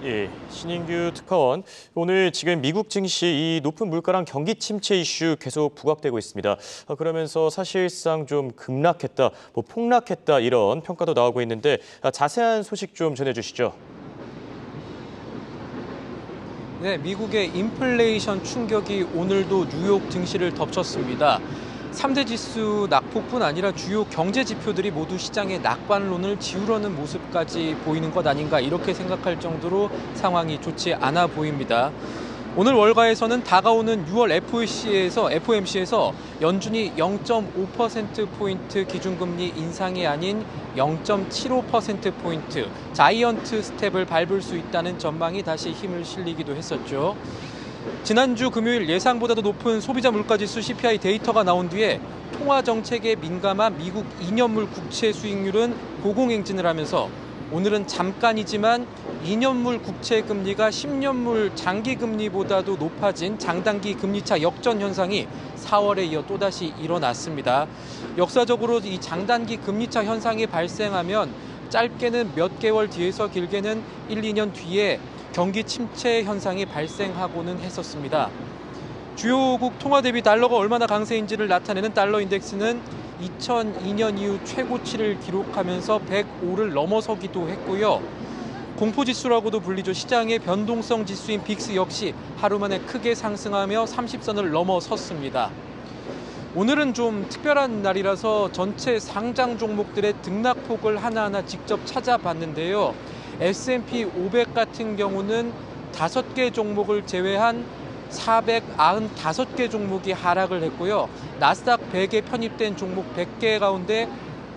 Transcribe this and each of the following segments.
예, 신인규 특파원. 오늘 지금 미국 증시 이 높은 물가랑 경기 침체 이슈 계속 부각되고 있습니다. 그러면서 사실상 좀 급락했다, 폭락했다 이런 평가도 나오고 있는데 자세한 소식 좀 전해주시죠. 네, 미국의 인플레이션 충격이 오늘도 뉴욕 증시를 덮쳤습니다. 3대 지수 낙폭뿐 아니라 주요 경제 지표들이 모두 시장의 낙관론을 지우려는 모습까지 보이는 것 아닌가 이렇게 생각할 정도로 상황이 좋지 않아 보입니다. 오늘 월가에서는 다가오는 6월 FOMC에서 연준이 0.5%포인트 기준금리 인상이 아닌 0.75%포인트 자이언트 스텝을 밟을 수 있다는 전망이 다시 힘을 실리기도 했었죠. 지난주 금요일 예상보다도 높은 소비자 물가지수 CPI 데이터가 나온 뒤에 통화 정책에 민감한 미국 2년물 국채 수익률은 고공행진을 하면서 오늘은 잠깐이지만 2년물 국채 금리가 10년물 장기 금리보다도 높아진 장단기 금리차 역전 현상이 4월에 이어 또다시 일어났습니다. 역사적으로 이 장단기 금리차 현상이 발생하면 짧게는 몇 개월 뒤에서 길게는 1, 2년 뒤에 경기 침체 현상이 발생하고는 했었습니다. 주요국 통화 대비 달러가 얼마나 강세인지를 나타내는 달러 인덱스는 2002년 이후 최고치를 기록하면서 105를 넘어서기도 했고요. 공포지수라고도 불리죠. 시장의 변동성 지수인 빅스 역시 하루 만에 크게 상승하며 30선을 넘어섰습니다. 오늘은 좀 특별한 날이라서 전체 상장 종목들의 등락폭을 하나하나 직접 찾아봤는데요. S&P 500 같은 경우는 5개 종목을 제외한 495개 종목이 하락을 했고요. 나스닥 100에 편입된 종목 100개 가운데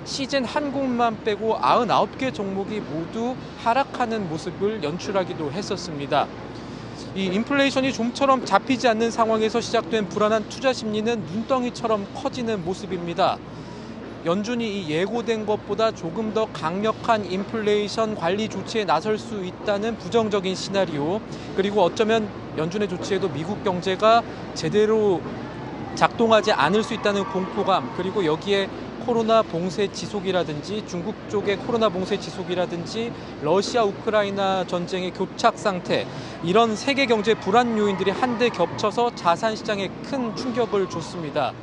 시즌 한 곳만 빼고 99개 종목이 모두 하락하는 모습을 연출하기도 했었습니다. 이 인플레이션이 좀처럼 잡히지 않는 상황에서 시작된 불안한 투자 심리는 눈덩이처럼 커지는 모습입니다. 연준이 이 예고된 것보다 조금 더 강력한 인플레이션 관리 조치에 나설 수 있다는 부정적인 시나리오, 그리고 어쩌면 연준의 조치에도 미국 경제가 제대로 작동하지 않을 수 있다는 공포감, 그리고 여기에 코로나 봉쇄 지속이라든지 중국 쪽의 코로나 봉쇄 지속이라든지 러시아 우크라이나 전쟁의 교착 상태, 이런 세계 경제 불안 요인들이 한데 겹쳐서 자산 시장에 큰 충격을 줬습니다.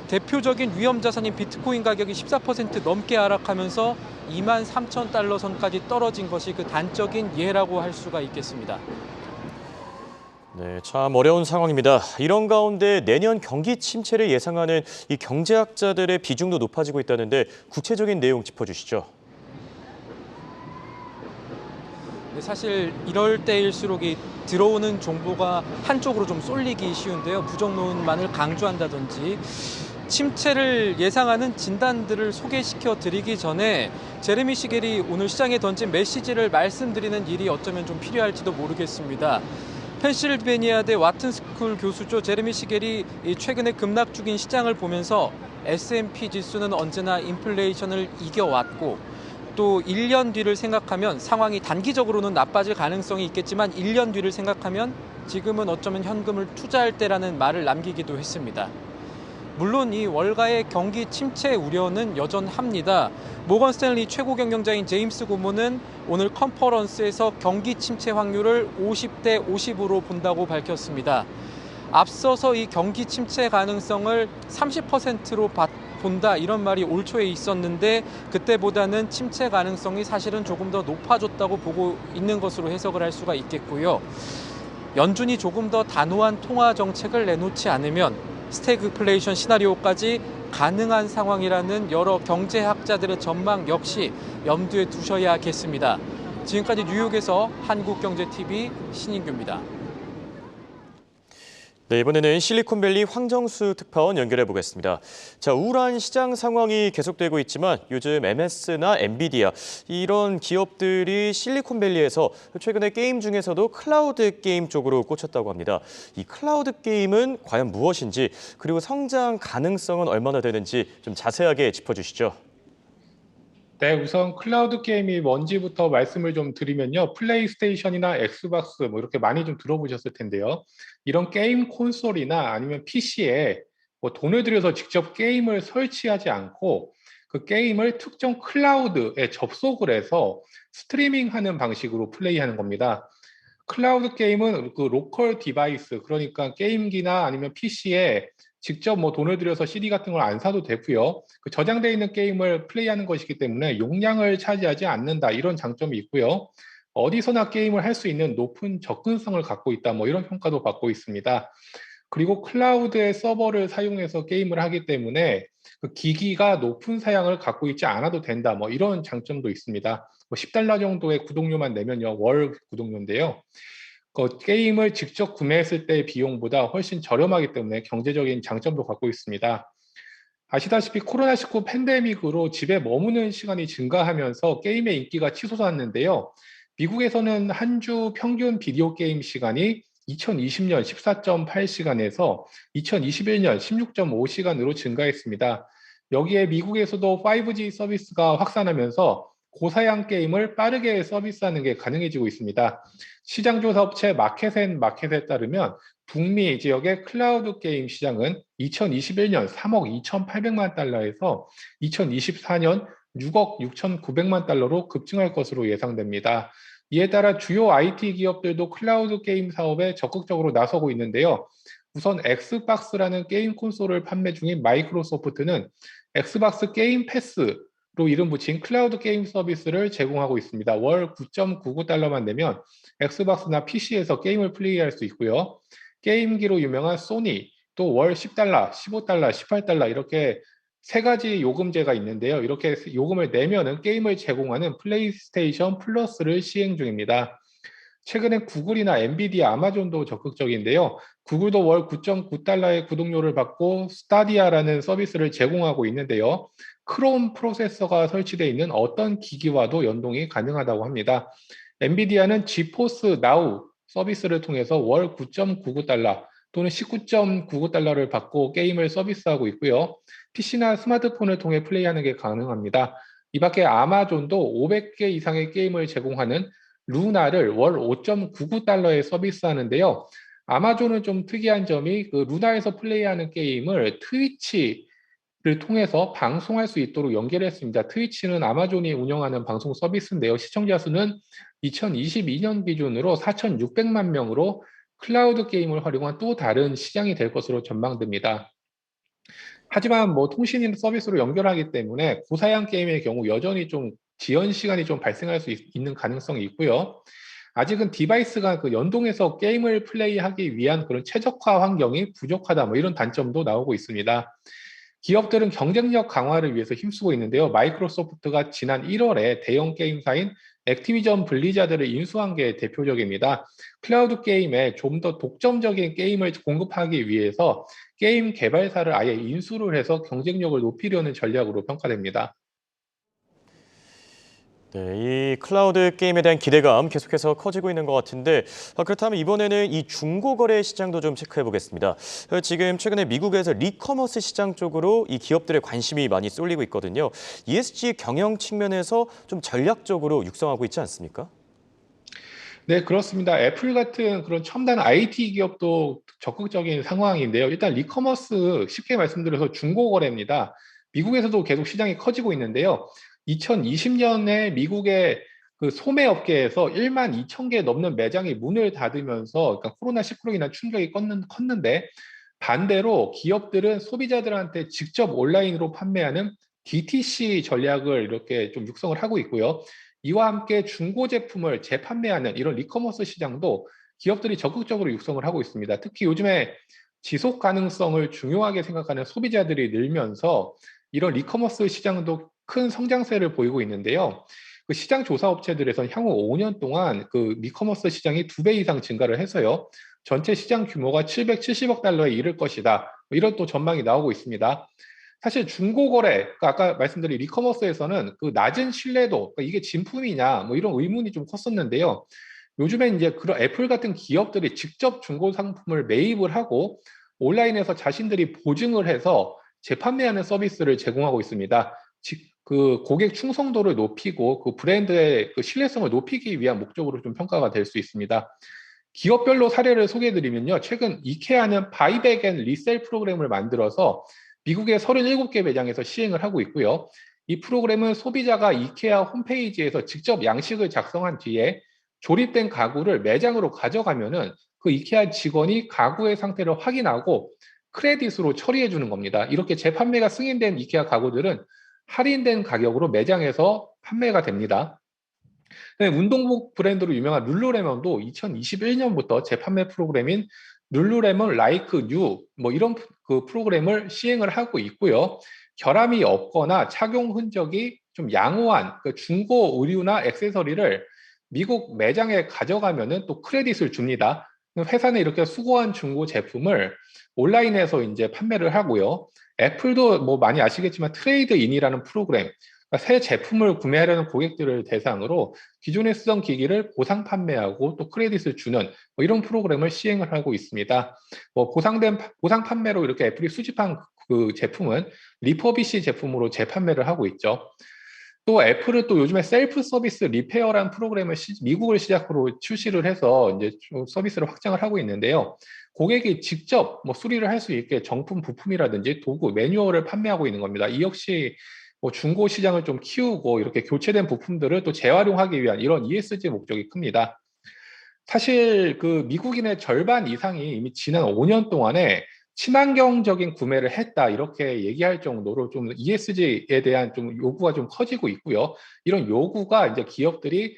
대표적인 위험 자산인 비트코인 가격이 14% 넘게 하락하면서 2만 3천 달러 선까지 떨어진 것이 그 단적인 예라고 할 수가 있겠습니다. 네, 참 어려운 상황입니다. 이런 가운데 내년 경기 침체를 예상하는 이 경제학자들의 비중도 높아지고 있다는데 구체적인 내용 짚어주시죠. 사실 이럴 때일수록 이 들어오는 정보가 한쪽으로 좀 쏠리기 쉬운데요. 부정론만을 강조한다든지 침체를 예상하는 진단들을 소개시켜 드리기 전에 제레미 시겔이 오늘 시장에 던진 메시지를 말씀드리는 일이 어쩌면 좀 필요할지도 모르겠습니다. 펜실베니아대 와튼스쿨 교수죠. 제레미 시겔이 최근에 급락 중인 시장을 보면서 S&P 지수는 언제나 인플레이션을 이겨왔고 또 1년 뒤를 생각하면 상황이 단기적으로는 나빠질 가능성이 있겠지만 1년 뒤를 생각하면 지금은 어쩌면 현금을 투자할 때라는 말을 남기기도 했습니다. 물론 이 월가의 경기 침체 우려는 여전합니다. 모건 스탠리 최고 경영자인 제임스 고모는 오늘 컨퍼런스에서 경기 침체 확률을 50대 50으로 본다고 밝혔습니다. 앞서서 이 경기 침체 가능성을 30%로 본다 이런 말이 올 초에 있었는데 그때보다는 침체 가능성이 사실은 조금 더 높아졌다고 보고 있는 것으로 해석을 할 수가 있겠고요. 연준이 조금 더 단호한 통화 정책을 내놓지 않으면 스태그플레이션 시나리오까지 가능한 상황이라는 여러 경제학자들의 전망 역시 염두에 두셔야겠습니다. 지금까지 뉴욕에서 한국경제TV 신인규입니다. 네, 이번에는 실리콘밸리 황정수 특파원 연결해 보겠습니다. 자, 우울한 시장 상황이 계속되고 있지만 요즘 MS나 엔비디아 이런 기업들이 실리콘밸리에서 최근에 게임 중에서도 클라우드 게임 쪽으로 꽂혔다고 합니다. 이 클라우드 게임은 과연 무엇인지 그리고 성장 가능성은 얼마나 되는지 좀 자세하게 짚어주시죠. 네, 우선 클라우드 게임이 뭔지부터 말씀을 좀 드리면요. 플레이스테이션이나 엑스박스 뭐 이렇게 많이 좀 들어보셨을 텐데요. 이런 게임 콘솔이나 아니면 PC에 뭐 돈을 들여서 직접 게임을 설치하지 않고 그 게임을 특정 클라우드에 접속을 해서 스트리밍하는 방식으로 플레이하는 겁니다. 클라우드 게임은 그 로컬 디바이스, 그러니까 게임기나 아니면 PC에 직접 뭐 돈을 들여서 CD 같은 걸 안 사도 되고요. 그 저장되어 있는 게임을 플레이하는 것이기 때문에 용량을 차지하지 않는다, 이런 장점이 있고요. 어디서나 게임을 할 수 있는 높은 접근성을 갖고 있다, 뭐 이런 평가도 받고 있습니다. 그리고 클라우드의 서버를 사용해서 게임을 하기 때문에 그 기기가 높은 사양을 갖고 있지 않아도 된다, 뭐 이런 장점도 있습니다. 뭐 $10 정도의 구독료만 내면요, 월 구독료인데요. 그 게임을 직접 구매했을 때의 비용보다 훨씬 저렴하기 때문에 경제적인 장점도 갖고 있습니다. 아시다시피 코로나19 팬데믹으로 집에 머무는 시간이 증가하면서 게임의 인기가 치솟았는데요. 미국에서는 한 주 평균 비디오 게임 시간이 2020년 14.8시간에서 2021년 16.5시간으로 증가했습니다. 여기에 미국에서도 5G 서비스가 확산하면서 고사양 게임을 빠르게 서비스하는 게 가능해지고 있습니다. 시장조사 업체 마켓에 따르면 북미 지역의 클라우드 게임 시장은 2021년 3억 2,800만 달러에서 2024년 6억 6,900만 달러로 급증할 것으로 예상됩니다. 이에 따라 주요 IT 기업들도 클라우드 게임 사업에 적극적으로 나서고 있는데요. 우선 엑스박스라는 게임 콘솔을 판매 중인 마이크로소프트는 엑스박스 게임 패스로 이름 붙인 클라우드 게임 서비스를 제공하고 있습니다. 월 9.99달러만 내면 엑스박스나 PC에서 게임을 플레이할 수 있고요. 게임기로 유명한 소니 또 월 $10, $15, $18 이렇게 세 가지 요금제가 있는데요. 이렇게 요금을 내면은 게임을 제공하는 플레이스테이션 플러스를 시행 중입니다. 최근엔 구글이나 엔비디아, 아마존도 적극적인데요. 구글도 월 9.9달러의 구독료를 받고 스타디아라는 서비스를 제공하고 있는데요. 크롬 프로세서가 설치되어 있는 어떤 기기와도 연동이 가능하다고 합니다. 엔비디아는 지포스 나우 서비스를 통해서 월 9.99달러 또는 19.99달러를 받고 게임을 서비스하고 있고요. PC나 스마트폰을 통해 플레이하는 게 가능합니다. 이 밖에 아마존도 500개 이상의 게임을 제공하는 루나를 월 5.99달러에 서비스하는데요. 아마존은 좀 특이한 점이 그 루나에서 플레이하는 게임을 트위치를 통해서 방송할 수 있도록 연결했습니다. 트위치는 아마존이 운영하는 방송 서비스인데요. 시청자 수는 2022년 기준으로 4,600만 명으로 클라우드 게임을 활용한 또 다른 시장이 될 것으로 전망됩니다. 하지만 뭐 통신 서비스로 연결하기 때문에 고사양 게임의 경우 여전히 좀 지연 시간이 좀 발생할 수 있는 가능성이 있고요. 아직은 디바이스가 그 연동해서 게임을 플레이하기 위한 그런 최적화 환경이 부족하다, 뭐 이런 단점도 나오고 있습니다. 기업들은 경쟁력 강화를 위해서 힘쓰고 있는데요. 마이크로소프트가 지난 1월에 대형 게임사인 액티비전 블리자드를 인수한 게 대표적입니다. 클라우드 게임에 좀 더 독점적인 게임을 공급하기 위해서 게임 개발사를 아예 인수를 해서 경쟁력을 높이려는 전략으로 평가됩니다. 네, 이 클라우드 게임에 대한 기대감 계속해서 커지고 있는 것 같은데 그렇다면 이번에는 이 중고거래 시장도 좀 체크해 보겠습니다. 지금 최근에 미국에서 리커머스 시장 쪽으로 이 기업들의 관심이 많이 쏠리고 있거든요. ESG 경영 측면에서 좀 전략적으로 육성하고 있지 않습니까? 네, 그렇습니다. 애플 같은 그런 첨단 IT 기업도 적극적인 상황인데요. 일단 리커머스 쉽게 말씀드려서 중고거래입니다. 미국에서도 계속 시장이 커지고 있는데요. 2020년에 미국의 그 소매 업계에서 1만 2천 개 넘는 매장이 문을 닫으면서 그러니까 코로나19로 인한 충격이 컸는데 반대로 기업들은 소비자들한테 직접 온라인으로 판매하는 DTC 전략을 이렇게 좀 육성을 하고 있고요. 이와 함께 중고 제품을 재판매하는 이런 리커머스 시장도 기업들이 적극적으로 육성을 하고 있습니다. 특히 요즘에 지속 가능성을 중요하게 생각하는 소비자들이 늘면서 이런 리커머스 시장도 큰 성장세를 보이고 있는데요. 그 시장 조사 업체들에서는 향후 5년 동안 그 리커머스 시장이 2배 이상 증가를 해서요. 전체 시장 규모가 770억 달러에 이를 것이다. 이런 또 전망이 나오고 있습니다. 사실 중고거래, 그러니까 아까 말씀드린 리커머스에서는 그 낮은 신뢰도, 그러니까 이게 진품이냐, 뭐 이런 의문이 좀 컸었는데요. 요즘엔 이제 그런 애플 같은 기업들이 직접 중고 상품을 매입을 하고 온라인에서 자신들이 보증을 해서 재판매하는 서비스를 제공하고 있습니다. 그 고객 충성도를 높이고 그 브랜드의 그 신뢰성을 높이기 위한 목적으로 좀 평가가 될 수 있습니다. 기업별로 사례를 소개해드리면요. 최근 이케아는 바이백 앤 리셀 프로그램을 만들어서 미국의 37개 매장에서 시행을 하고 있고요. 이 프로그램은 소비자가 이케아 홈페이지에서 직접 양식을 작성한 뒤에 조립된 가구를 매장으로 가져가면은 그 이케아 직원이 가구의 상태를 확인하고 크레딧으로 처리해 주는 겁니다. 이렇게 재판매가 승인된 이케아 가구들은 할인된 가격으로 매장에서 판매가 됩니다. 네, 운동복 브랜드로 유명한 룰루레몬도 2021년부터 재판매 프로그램인 룰루레몬 라이크 뉴 뭐 이런 그 프로그램을 시행을 하고 있고요. 결함이 없거나 착용 흔적이 좀 양호한 그 중고 의류나 액세서리를 미국 매장에 가져가면은 또 크레딧을 줍니다. 회사는 이렇게 수거한 중고 제품을 온라인에서 이제 판매를 하고요. 애플도 뭐 많이 아시겠지만 트레이드인이라는 프로그램, 그러니까 새 제품을 구매하려는 고객들을 대상으로 기존에 쓰던 기기를 보상 판매하고 또 크레딧을 주는 뭐 이런 프로그램을 시행을 하고 있습니다. 뭐 보상된 보상 판매로 이렇게 애플이 수집한 그 제품은 리퍼비시 제품으로 재판매를 하고 있죠. 또 애플은 또 요즘에 셀프 서비스 리페어라는 프로그램을 미국을 시작으로 출시를 해서 이제 좀 서비스를 확장을 하고 있는데요. 고객이 직접 뭐 수리를 할 수 있게 정품 부품이라든지 도구, 매뉴얼을 판매하고 있는 겁니다. 이 역시 뭐 중고 시장을 좀 키우고 이렇게 교체된 부품들을 또 재활용하기 위한 이런 ESG 목적이 큽니다. 사실 그 미국인의 절반 이상이 이미 지난 5년 동안에 친환경적인 구매를 했다 이렇게 얘기할 정도로 좀 ESG에 대한 좀 요구가 좀 커지고 있고요. 이런 요구가 이제 기업들이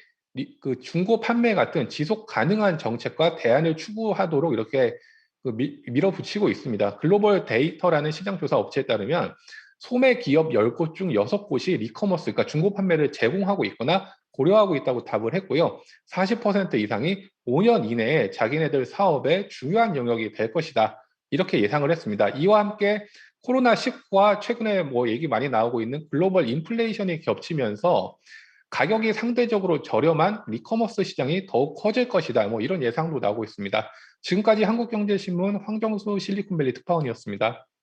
그 중고 판매 같은 지속 가능한 정책과 대안을 추구하도록 이렇게 그 밀어붙이고 있습니다. 글로벌 데이터라는 시장조사 업체에 따르면 소매 기업 10곳 중 6곳이 리커머스, 그러니까 중고 판매를 제공하고 있거나 고려하고 있다고 답을 했고요. 40% 이상이 5년 이내에 자기네들 사업의 중요한 영역이 될 것이다. 이렇게 예상을 했습니다. 이와 함께 코로나19와 최근에 뭐 얘기 많이 나오고 있는 글로벌 인플레이션이 겹치면서 가격이 상대적으로 저렴한 리커머스 시장이 더욱 커질 것이다. 뭐 이런 예상도 나오고 있습니다. 지금까지 한국경제신문 황정수 실리콘밸리 특파원이었습니다.